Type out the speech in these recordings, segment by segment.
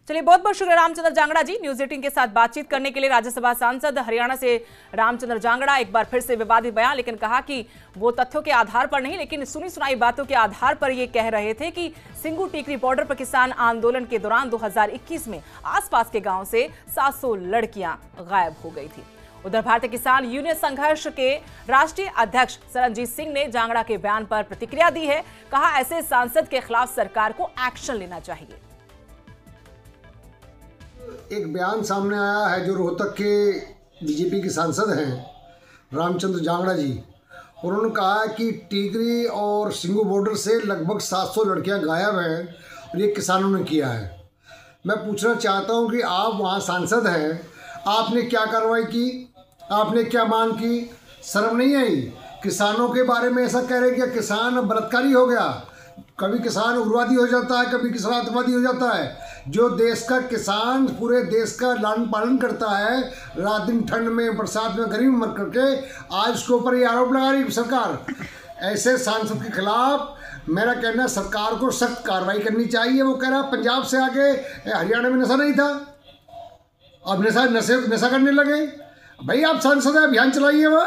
चलिए, बहुत बहुत शुक्रिया रामचंद्र जांगड़ा जी न्यूज 18 के साथ बातचीत करने के लिए। राज्यसभा सांसद हरियाणा से रामचंद्र जांगड़ा एक बार फिर से विवादित बयान, लेकिन कहा कि वो तथ्यों के आधार पर नहीं लेकिन सुनी सुनाई बातों के आधार पर ये कह रहे थे कि सिंगू टीकरी बॉर्डर पर किसान आंदोलन के दौरान 2021 में आसपास के गांव से 700 लड़कियां गायब हो गई थी। उधर भारतीय किसान यूनियन संघर्ष के राष्ट्रीय अध्यक्ष सरनजीत सिंह ने जांगड़ा के बयान पर प्रतिक्रिया दी है। कहा, ऐसे सांसद के खिलाफ सरकार को एक्शन लेना चाहिए। एक बयान सामने आया है जो रोहतक के बीजेपी के सांसद हैं रामचंद्र जांगड़ा जी, उन्होंने कहा कि टीकरी और सिंगू बॉर्डर से लगभग 700 लड़कियां गायब हैं और ये किसानों ने किया है। मैं पूछना चाहता हूं कि आप वहां सांसद हैं, आपने क्या कार्रवाई की, आपने क्या मांग की? शर्म नहीं आई? किसानों के बारे में ऐसा कह रहे हैं कि किसान बलात्कारी हो गया। कभी किसान उग्रवादी हो जाता है, कभी किसान आतंकवादी हो जाता है। जो देश का किसान पूरे देश का लालन पालन करता है, रात दिन ठंड में बरसात में गर्मी में मर करके, आज उसके ऊपर ये आरोप लगा रही सरकार। ऐसे सांसद के खिलाफ मेरा कहना है सरकार को सख्त कार्रवाई करनी चाहिए। वो कह रहा है पंजाब से आगे हरियाणा में नशा नहीं था, अब नशा करने लगे। भाई आप सांसद है, अभियान चलाइए। वह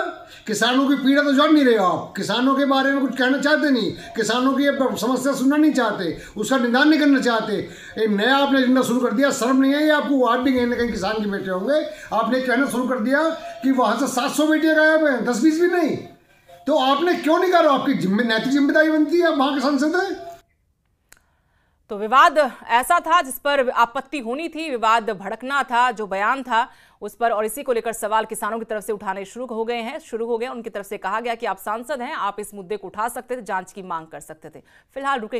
किसानों की पीड़ा तो जान नहीं रहे हो आप, किसानों के बारे में कुछ कहना चाहते नहीं, किसानों की समस्या सुनना नहीं चाहते, उसका निदान नहीं करना चाहते। एक नया आपने एजेंडा शुरू कर दिया। शर्म नहीं है आपको? आप भी कहीं ना कहीं किसान के बेटे होंगे। आपने कहना शुरू कर दिया कि वहाँ से 700 बेटियाँ गायब हैं, 10-20 भी नहीं। तो आपने क्यों नहीं करा? आपकी नैतिक जिम्मेदारी बनती है, आप वहाँ के सांसद हैं। तो विवाद ऐसा था जिस पर आपत्ति होनी थी, विवाद भड़कना था, जो बयान था उस पर, और इसी को लेकर सवाल किसानों की तरफ से उठाने शुरू हो गए। उनकी तरफ से कहा गया कि आप सांसद हैं, आप इस मुद्दे को उठा सकते थे, जांच की मांग कर सकते थे। फिलहाल रुकेंगे।